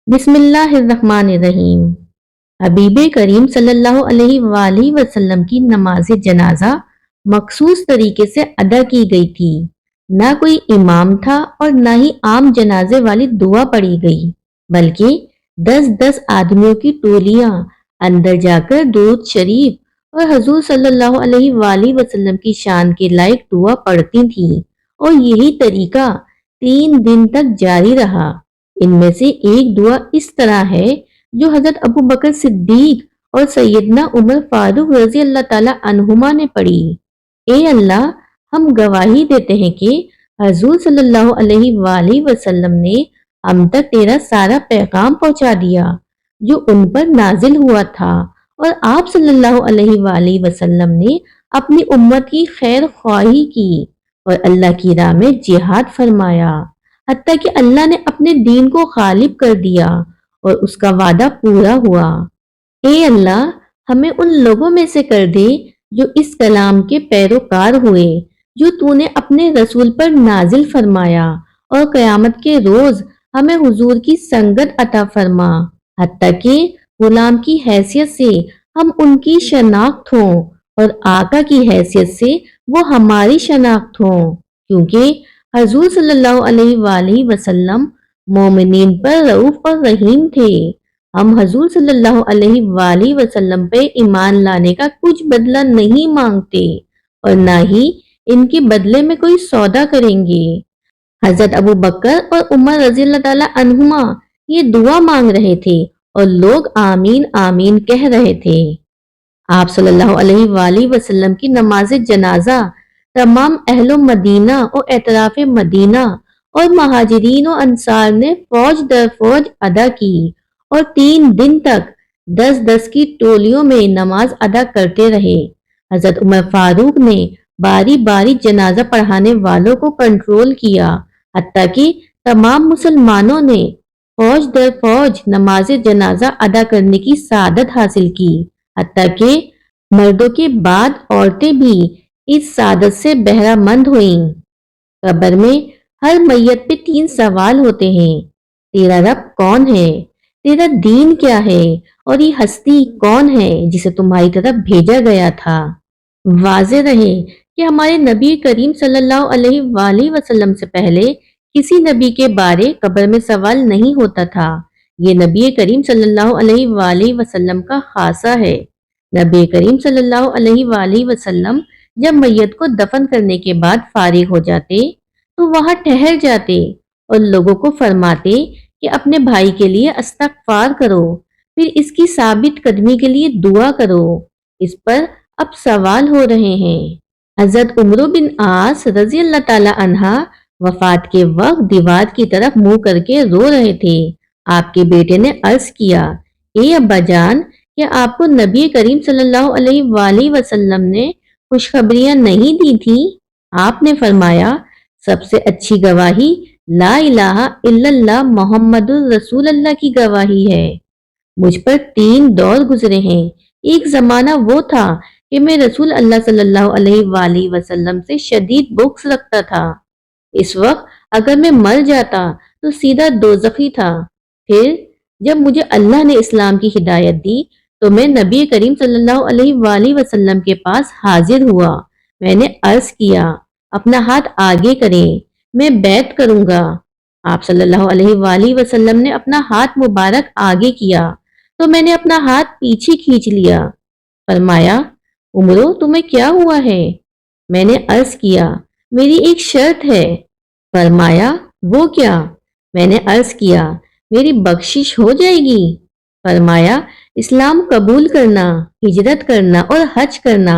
بسم اللہ الرحمن الرحیم۔ حبیب کریم صلی اللہ علیہ وآلہ وسلم کی نماز جنازہ مخصوص طریقے سے ادا کی گئی تھی۔ نہ کوئی امام تھا اور نہ ہی عام جنازے والی دعا پڑھی گئی، بلکہ 10 آدمیوں کی ٹولیاں اندر جا کر درود شریف اور حضور صلی اللہ علیہ وآلہ وسلم کی شان کے لائق دعا پڑھتی تھیں، اور یہی طریقہ 3 دن تک جاری رہا۔ ان میں سے ایک دعا اس طرح ہے جو حضرت ابو بکر صدیق اور سیدنا عمر فاروق رضی اللہ تعالی عنہما نے پڑھی۔ اے اللہ، ہم گواہی دیتے ہیں کہ حضور صلی اللہ علیہ وآلہ وسلم نے ہم تک تیرا سارا پیغام پہنچا دیا جو ان پر نازل ہوا تھا، اور آپ صلی اللہ علیہ وآلہ وسلم نے اپنی امت کی خیر خواہی کی اور اللہ کی راہ میں جہاد فرمایا، حتیٰ کہ اللہ نے اپنے دین کو غالب کر دیا اور اس کا وعدہ پورا ہوا۔ اے اللہ، ہمیں ان لوگوں میں سے کر دے جو اس کلام کے پیروکار ہوئے جو تو نے اپنے رسول پر نازل فرمایا، اور قیامت کے روز ہمیں حضور کی سنگت عطا فرما، حتیٰ کہ غلام کی حیثیت سے ہم ان کی شناخت ہوں اور آقا کی حیثیت سے وہ ہماری شناخت ہوں، کیونکہ حضور صلی اللہ علیہ وآلہ وسلم مومنین پر رؤوف اور رحیم تھے۔ ہم حضور صلی اللہ علیہ وآلہ وسلم پہ ایمان لانے کا کچھ بدلہ نہیں مانگتے اور نہ ہی ان کے بدلے میں کوئی سودا کریں گے۔ حضرت ابو بکر اور عمر رضی اللہ تعالی عنہما یہ دعا مانگ رہے تھے اور لوگ آمین آمین کہہ رہے تھے۔ آپ صلی اللہ علیہ وآلہ وسلم کی نماز جنازہ تمام اہل مدینہ اور اطراف مدینہ اور مہاجرین و انصار نے فوج در فوج ادا کی، اور 3 دن تک 10 کی ٹولیوں میں نماز ادا کرتے رہے۔ حضرت عمر فاروق نے باری باری جنازہ پڑھانے والوں کو کنٹرول کیا، حتیٰ کہ تمام مسلمانوں نے فوج در فوج نماز جنازہ ادا کرنے کی سعادت حاصل کی، حتیٰ کہ مردوں کے بعد عورتیں بھی اس سعادت سے بہرہ مند ہوئیں۔ قبر میں ہر میت پہ 3 سوال ہوتے ہیں: تیرا رب کون ہے؟ تیرا دین کیا ہے؟ اور یہ ہستی کون ہے جسے تمہاری طرف بھیجا گیا تھا؟ واضح رہے کہ ہمارے نبی کریم صلی اللہ علیہ وآلہ وسلم سے پہلے کسی نبی کے بارے قبر میں سوال نہیں ہوتا تھا۔ یہ نبی کریم صلی اللہ علیہ وآلہ وسلم کا خاصہ ہے۔ نبی کریم صلی اللہ علیہ وآلہ وسلم جب میت کو دفن کرنے کے بعد فارغ ہو جاتے تو وہاں ٹھہر جاتے اور لوگوں کو فرماتے کہ اپنے بھائی کے لیے استغفار کرو، پھر اس کی ثابت قدمی کے لیے دعا کرو۔ اس پر اب سوال ہو رہے ہیں۔ حضرت عمرو بن عاص رضی اللہ تعالی عنہ وفات کے وقت دیوار کی طرف منہ کر کے رو رہے تھے۔ آپ کے بیٹے نے عرض کیا: اے ابا جان، کیا آپ کو نبی کریم صلی اللہ علیہ وآلہ وسلم نے خوشخبریاں نہیں دی تھی؟ آپ نے فرمایا: سب سے اچھی گواہی لا الہ الا اللہ محمد الرسول اللہ کی گواہی ہے۔ مجھ پر 3 دور گزرے ہیں۔ ایک زمانہ وہ تھا کہ میں رسول اللہ صلی اللہ علیہ وآلہ وسلم سے شدید بغض رکھتا تھا۔ اس وقت اگر میں مر جاتا تو سیدھا دوزخی تھا۔ پھر جب مجھے اللہ نے اسلام کی ہدایت دی تو میں نبی کریم صلی اللہ علیہ وآلہ وسلم کے پاس حاضر ہوا۔ میں نے عرض کیا: اپنا ہاتھ آگے کریں، میں بیعت کروں گا۔ آپ صلی اللہ علیہ وآلہ وسلم نے اپنا ہاتھ مبارک آگے کیا تو میں نے اپنا ہاتھ پیچھے کھینچ لیا۔ فرمایا: عمرو، تمہیں کیا ہوا ہے؟ میں نے عرض کیا: میری ایک شرط ہے۔ فرمایا: وہ کیا؟ میں نے عرض کیا: میری بخشش ہو جائے گی؟ فرمایا: اسلام قبول کرنا، ہجرت کرنا اور حج کرنا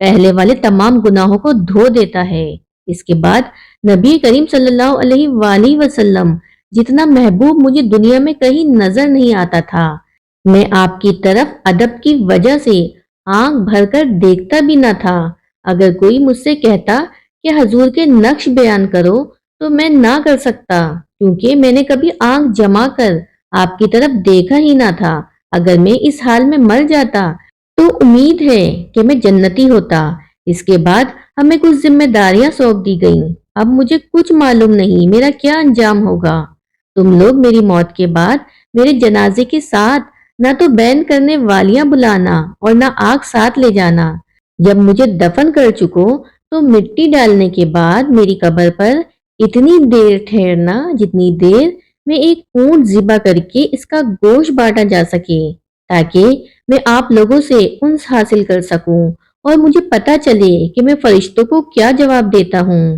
پہلے والے تمام گناہوں کو دھو دیتا ہے۔ اس کے بعد نبی کریم صلی اللہ علیہ وآلہ وسلم جتنا محبوب مجھے دنیا میں کہیں نظر نہیں آتا تھا۔ میں آپ کی طرف ادب کی وجہ سے آنکھ بھر کر دیکھتا بھی نہ تھا۔ اگر کوئی مجھ سے کہتا کہ حضور کے نقش بیان کرو تو میں نہ کر سکتا، کیونکہ میں نے کبھی آنکھ جما کر آپ کی طرف دیکھا ہی نہ تھا۔ اگر میں اس حال میں مر جاتا تو امید ہے کہ میں جنتی ہوتا۔ اس کے بعد ہمیں کچھ ذمہ داریاں سونپ دی گئیں۔ اب مجھے کچھ معلوم نہیں میرا کیا انجام ہوگا۔ تم لوگ میری موت کے بعد میرے جنازے کے ساتھ نہ تو بین کرنے والیاں بلانا اور نہ آگ ساتھ لے جانا۔ جب مجھے دفن کر چکو تو مٹی ڈالنے کے بعد میری قبر پر اتنی دیر ٹھہرنا جتنی دیر میں ایک اونٹ ذبح کر کے اس کا گوشت بانٹا جا سکے، تاکہ میں آپ لوگوں سے انس حاصل کر سکوں اور مجھے پتا چلے کہ میں فرشتوں کو کیا جواب دیتا ہوں۔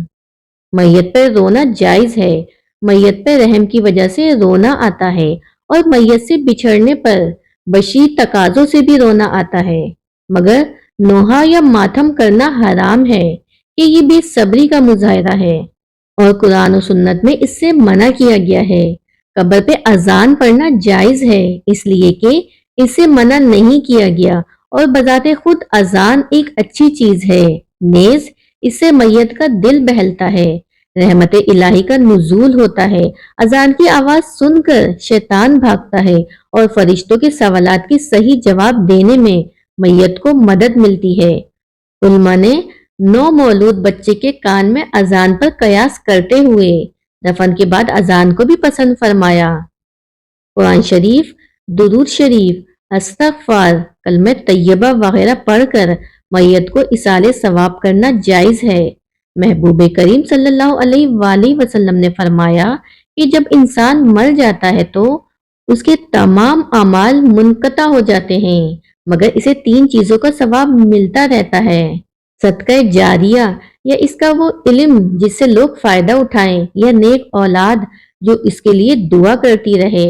میت پر رونا جائز ہے، میت پر رحم کی وجہ سے رونا آتا ہے اور میت سے بچھڑنے پر بشیر تقاضوں سے بھی رونا آتا ہے، مگر نوحہ یا ماتم کرنا حرام ہے کہ یہ بے صبری کا مظاہرہ ہے اور قرآن و سنت میں اس سے منع کیا گیا ہے۔ قبر پہ اذان پڑھنا جائز ہے اس لیے کہ اس سے منع نہیں کیا گیا اور بذات خود اذان ایک اچھی چیز ہے، نیز اس سے میت کا دل بہلتا ہے، رحمت الہی کا نزول ہوتا ہے، اذان کی آواز سن کر شیطان بھاگتا ہے اور فرشتوں کے سوالات کے صحیح جواب دینے میں میت کو مدد ملتی ہے۔ علماء نے نو مولود بچے کے کان میں اذان پر قیاس کرتے ہوئے دفن کے بعد اذان کو بھی پسند فرمایا۔ قرآن شریف، درود شریف، استغفار، کلمہ طیبہ وغیرہ پڑھ کر میت کو اصالِ ثواب کرنا جائز ہے۔ محبوب کریم صلی اللہ علیہ وآلہ وسلم نے فرمایا کہ جب انسان مر جاتا ہے تو اس کے تمام اعمال منقطع ہو جاتے ہیں، مگر اسے 3 چیزوں کا ثواب ملتا رہتا ہے: صدقہ جاریہ یا اس کا وہ علم جس سے لوگ فائدہ اٹھائیں، یا نیک اولاد جو اس کے لیے دعا کرتی رہے۔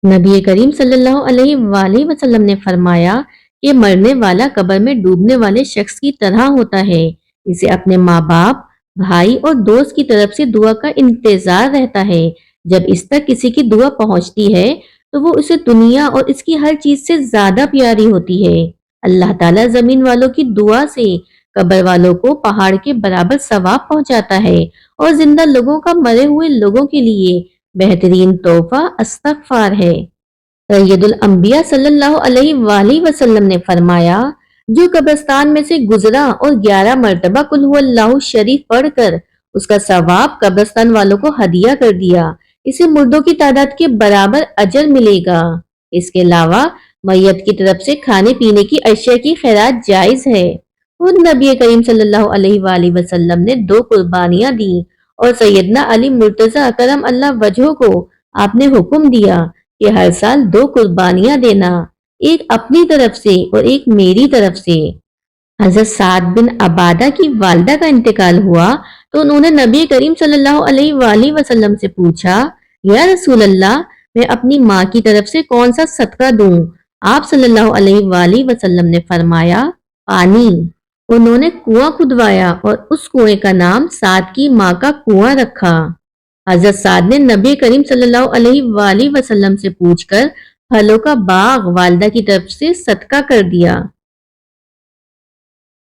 نبی کریم صلی اللہ علیہ وآلہ وسلم نے فرمایا کہ مرنے والا قبر میں ڈوبنے والے شخص کی طرح ہوتا ہے، اسے اپنے ماں باپ، بھائی اور دوست کی طرف سے دعا کا انتظار رہتا ہے۔ جب اس تک کسی کی دعا پہنچتی ہے تو وہ اسے دنیا اور اس کی ہر چیز سے زیادہ پیاری ہوتی ہے۔ اللہ تعالیٰ زمین والوں کی دعا سے قبر والوں کو پہاڑ کے برابر ثواب پہنچاتا ہے اور زندہ لوگوں کا مرے ہوئے لوگوں کے لیے بہترین تحفہ استغفار ہے۔ سید الانبیاء صلی اللہ علیہ وآلہ وسلم نے فرمایا، جو قبرستان میں سے گزرا اور 11 مرتبہ قل هو اللہ شریف پڑھ کر اس کا ثواب قبرستان والوں کو ہدیہ کر دیا، اسے مردوں کی تعداد کے برابر اجر ملے گا۔ اس کے علاوہ میت کی طرف سے کھانے پینے کی اشیاء کی خیرات جائز ہے۔ خود نبی کریم صلی اللہ علیہ وآلہ وسلم نے 2 قربانیاں دیں اور سیدنا علی مرتضی کرم اللہ وجہہ کو آپ نے حکم دیا کہ ہر سال 2 قربانیاں دینا، ایک اپنی طرف سے اور ایک میری طرف سے۔ حضرت سعد بن عبادہ کی والدہ کا انتقال ہوا تو انہوں نے نبی کریم صلی اللہ علیہ وآلہ وسلم سے پوچھا، یا رسول اللہ، میں اپنی ماں کی طرف سے کون سا صدقہ دوں؟ آپ صلی اللہ علیہ وآلہ وسلم نے فرمایا، پانی۔ انہوں نے کنواں کھدوایا اور اس کنویں کا نام سعد کی ماں کا کنواں رکھا۔ حضرت سعد نے نبی کریم صلی اللہ علیہ وآلہ وسلم سے پوچھ کر پھلوں کا باغ والدہ کی طرف سے صدقہ کر دیا۔